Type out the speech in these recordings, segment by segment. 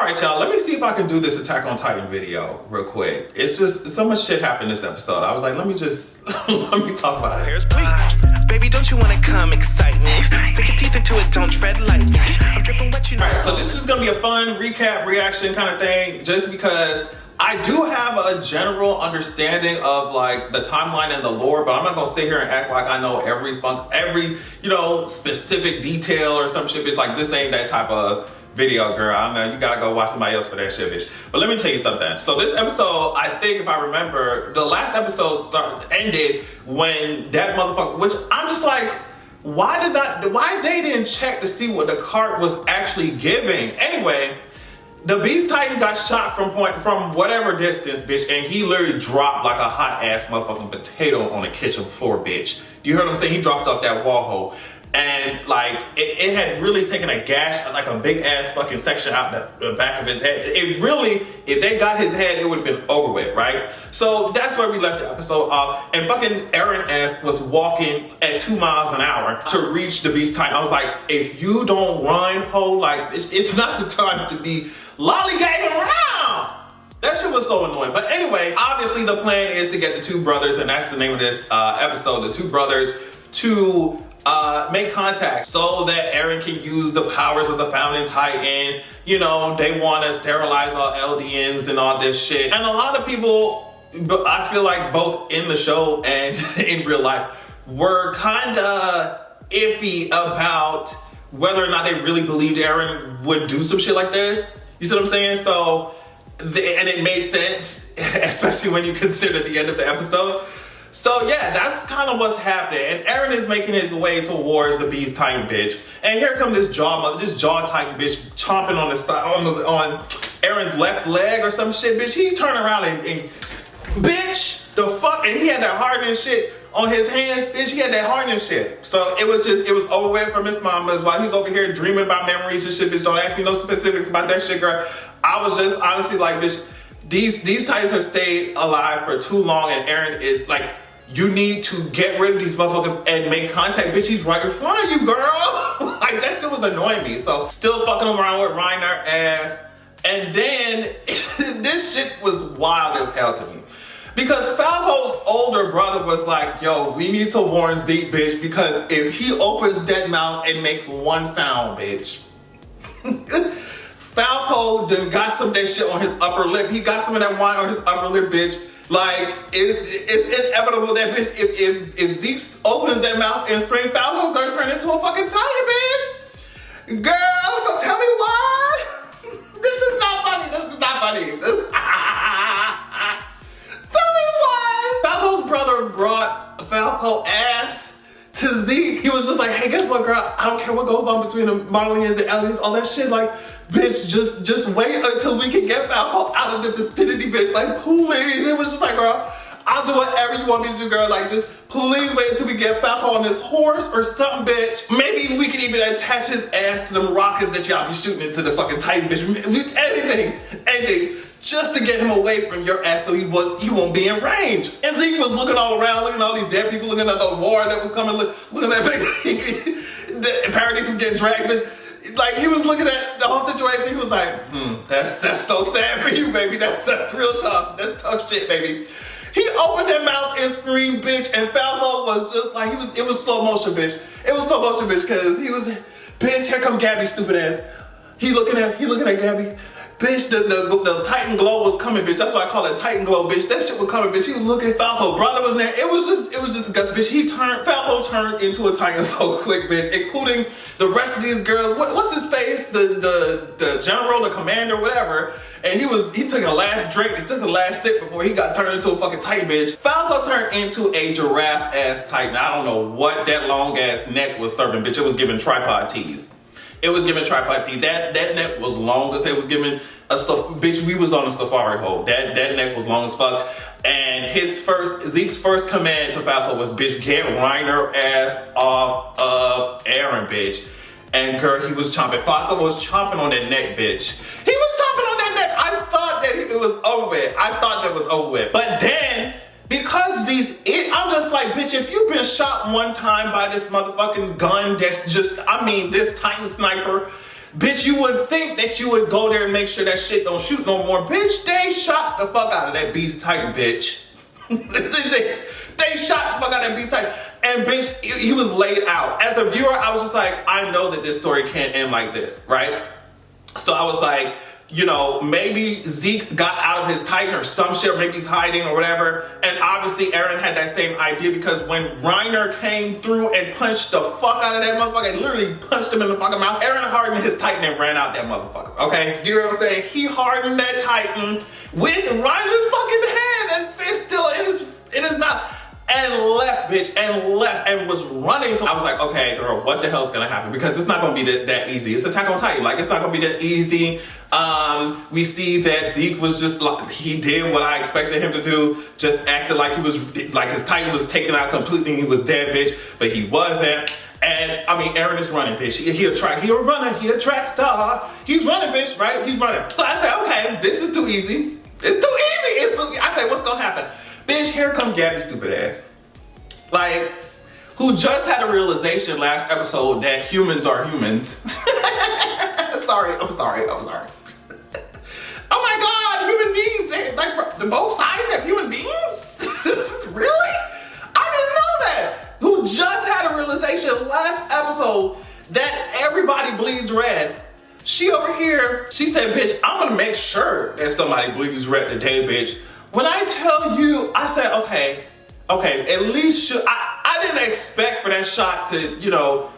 Alright y'all, let me see if I can do this Attack on Titan video real quick. It's just, so much shit happened this episode. I was like, let me talk about it. Please, baby, don't you wanna come excite me? Sink your teeth into it, don't tread lightly. I'm dripping wet, you know. Alright, so this is gonna be a fun recap, reaction kind of thing, just because I do have a general understanding of like the timeline and the lore, but I'm not gonna sit here and act like I know every specific detail or some shit, bitch. Like, this ain't that type of video, girl. I don't know, you gotta go watch somebody else for that shit, bitch. But let me tell you something. So this episode, I think if I remember, the last episode ended when that motherfucker, which I'm just like, why they didn't check to see what the cart was actually giving? Anyway, the Beast Titan got shot from whatever distance, bitch, and he literally dropped like a hot ass motherfucking potato on the kitchen floor, bitch. You heard what I'm saying? He dropped off that wall hole. And like, it had really taken a gash, like a big ass fucking section out the back of his head. It really, if they got his head, it would have been over with, right? So that's where we left the episode off. And fucking Eren ass was walking at 2 miles an hour to reach the Beast Titan. I was like, if you don't run, ho, like, it's not the time to be lollygagging around. That shit was so annoying. But anyway, obviously the plan is to get the two brothers, and that's the name of this episode, the two brothers, to make contact so that Eren can use the powers of the Founding Titan. You know, they want to sterilize all Eldians and all this shit. And a lot of people, I feel like both in the show and in real life, were kind of iffy about whether or not they really believed Eren would do some shit like this. You see what I'm saying? So, and it made sense, especially when you consider the end of the episode. So yeah, that's kind of what's happening. And Eren is making his way towards the Beast Titan, bitch. And here come this jaw Titan bitch chomping on the side, on Eren's left leg or some shit, bitch. He turned around and bitch, the fuck, and he had that hardening shit on his hands, bitch. He had that hardening shit. So it was over with for Miss Mama's while he's over here dreaming about memories and shit, bitch. Don't ask me no specifics about that shit, girl. I was just honestly like, bitch, these Titans have stayed alive for too long, and Eren is like, you need to get rid of these motherfuckers and make contact. Bitch, he's right in front of you, girl. Like, that still was annoying me. So, still fucking around with Reiner ass. And then, this shit was wild as hell to me. Because Falco's older brother was like, yo, we need to warn Zeke, bitch, because if he opens that mouth and makes one sound, bitch. Falco done got some of that shit on his upper lip. He got some of that wine on his upper lip, bitch. Like, it's inevitable that bitch, if Zeke opens that mouth and screams, Falco's gonna turn into a fucking tiger, bitch. Girl, so tell me why. This is not funny. This is not funny. Tell me why. Falco's brother brought Falco ass to Zeke. He was just like, hey, guess what, girl? I don't care what goes on between the Marlians and Eldians, all that shit. Like, bitch, just wait until we can get Falco out of the vicinity, bitch. Like, please. It was just like, girl, I'll do whatever you want me to do, girl. Like, just please wait until we get Falco on this horse or something, bitch. Maybe we can even attach his ass to them rockets that y'all be shooting into the fucking Titans, bitch. Anything. Just to get him away from your ass so he won't be in range. And Zeke was looking all around, looking at all these dead people, looking at the war that was coming, looking at the Paradise is getting dragged, bitch. Like, he was looking at the whole situation, he was like, that's so sad for you, baby. That's real tough. That's tough shit, baby. He opened that mouth and screamed, bitch, and Falco was just like, it was slow motion, bitch. It was slow motion, bitch, because he was, bitch, here come Gabi, stupid ass. He looking at Gabi. Bitch, the Titan glow was coming, bitch. That's why I call it Titan glow, bitch. That shit was coming, bitch. He was looking. Falco brother was there. It was just guts, bitch. Falco turned into a Titan so quick, bitch. Including the rest of these girls. What's his face? The general, the commander, whatever. And he took a last drink. He took the last sip before he got turned into a fucking Titan, bitch. Falco turned into a giraffe ass Titan. I don't know what that long ass neck was serving, bitch. It was giving tripod tease. It was giving tripod teeth. That neck was long as it was giving bitch, we was on a safari hole. That neck was long as fuck. And Zeke's first command to Falco was, bitch, get Reiner ass off of Eren, bitch. And girl, he was chomping. Falco was chomping on that neck, bitch. He was chomping on that neck. I thought that it was over with. I thought that was over with. But then, because I'm just like, bitch, if you've been shot one time by this motherfucking gun that's just, this Titan sniper, Bitch, you would think that you would go there and make sure that shit don't shoot no more. Bitch, they shot the fuck out of that Beast Titan, bitch. They shot the fuck out of that Beast Titan. And bitch, he was laid out. As a viewer, I was just like, I know that this story can't end like this, right? So I was like, you know, maybe Zeke got out of his Titan or some shit, or maybe he's hiding or whatever. And obviously Eren had that same idea because when Reiner came through and punched the fuck out of that motherfucker, literally punched him in the fucking mouth, Eren hardened his Titan and ran out that motherfucker, okay? Do you know what I'm saying? He hardened that Titan with Reiner's fucking hand and fist still in his mouth. And left, bitch, and left, and was running. So I was like, okay, girl, what the hell's gonna happen? Because it's not gonna be that easy. It's Attack on Titan, like, it's not gonna be that easy. We see that Zeke was just like, he did what I expected him to do, just acted like he was, like his Titan was taken out completely and he was dead, bitch, but he wasn't. And I mean, Eren is running, bitch. He a runner, he a track star. He's running, bitch, right? He's running. So I said, okay, this is too easy. I said, what's gonna happen? Bitch, here come Gabi stupid ass. Like, who just had a realization last episode that humans are humans. I'm sorry. Oh my God, human beings, like both sides have human beings? Really? I didn't know that. Who just had a realization last episode that everybody bleeds red. She over here, she said, bitch, I'm gonna make sure that somebody bleeds red today, bitch. When I tell you, I said, okay, at least I didn't expect for that shot to, you know,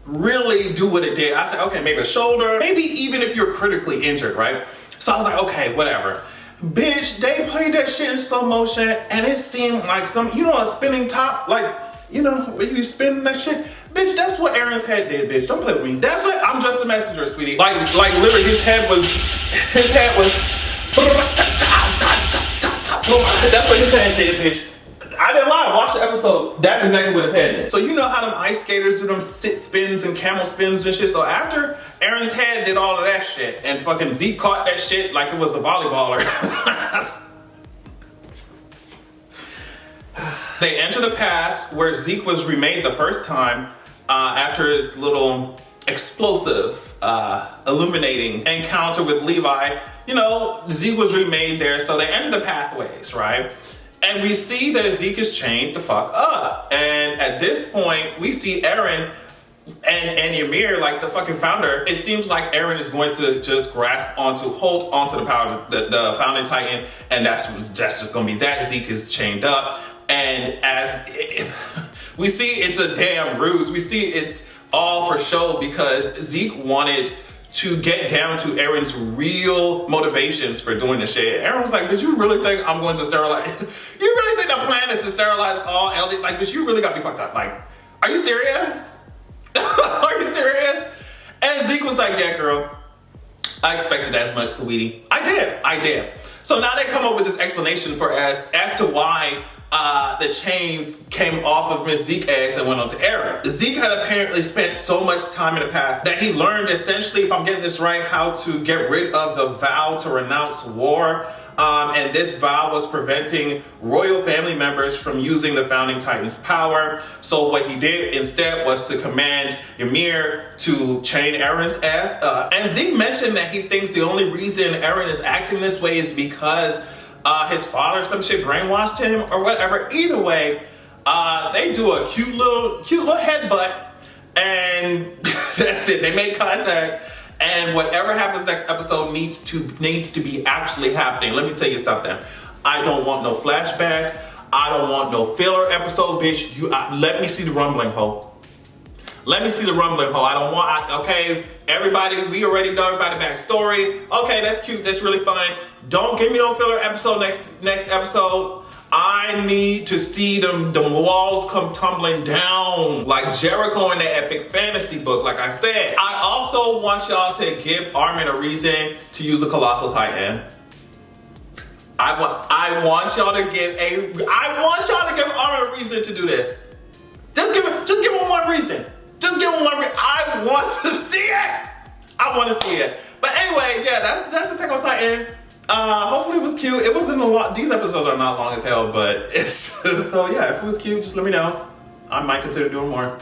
really do what it did. I said, okay, maybe a shoulder, maybe even if you're critically injured, right? So I was like, okay, whatever. Bitch, they played that shit in slow motion and it seemed like some, you know, a spinning top, like, you know, when you spin that shit. Bitch, that's what Eren's head did, bitch. Don't play with me. That's what, I'm just a messenger, sweetie. Like literally his head was, that's what his head did, bitch. I didn't lie, watch the episode. That's exactly what his head did. So you know how them ice skaters do them sit spins and camel spins and shit. So after Eren's head did all of that shit and fucking Zeke caught that shit like it was a volleyballer. They enter the paths where Zeke was remade the first time after his little explosive, illuminating encounter with Levi. You know, Zeke was remade there, so they enter the pathways, right? And we see that Zeke is chained the fuck up. And at this point, we see Eren and Ymir, like the fucking founder. It seems like Eren is going to just hold onto the power, the founding Titan, and that's just gonna be that. Zeke is chained up. And we see it's a damn ruse. We see it's all for show because Zeke wanted to get down to Eren's real motivations for doing the shit. Eren was like, "Did you really think I'm going to sterilize? You really think the plan is to sterilize all LD? Like, bitch, you really got me fucked up. Like, are you serious? Are you serious?" And Zeke was like, "Yeah, girl, I expected as much, sweetie. I did. So now they come up with this explanation for as to why the chains came off of Miss Zeke's ass and went onto Eren. Zeke had apparently spent so much time in the path that he learned essentially, if I'm getting this right, how to get rid of the vow to renounce war. And this vow was preventing royal family members from using the founding Titan's power. So what he did instead was to command Ymir to chain Eren's ass up. And Zeke mentioned that he thinks the only reason Eren is acting this way is because his father, some shit, brainwashed him or whatever. Either way, they do a cute little headbutt, and that's it. They make contact, and whatever happens next episode needs to be actually happening. Let me tell you something. I don't want no flashbacks. I don't want no filler episode, bitch. Let me see the rumbling hoe. Let me see the rumbling hoe. I don't want, okay, everybody, we already know everybody backstory. Okay, that's cute, that's really fun. Don't give me no filler episode next episode. I need to see the walls come tumbling down like Jericho in the epic fantasy book, like I said. I also want y'all to give Armin a reason to use the Colossal Titan. I want y'all to give Armin a reason to do this. Just give him one reason. Just give him one reason. I want to see it. I want to see it. But anyway, yeah, that's Attack on Titan. Hopefully it was cute. It wasn't a lot. These episodes are not long as hell, but it's so yeah. If it was cute, just let me know. I might consider doing more.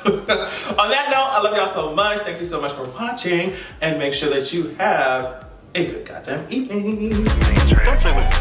On that note, I love y'all so much. Thank you so much for watching, and make sure that you have a good goddamn evening. Don't play with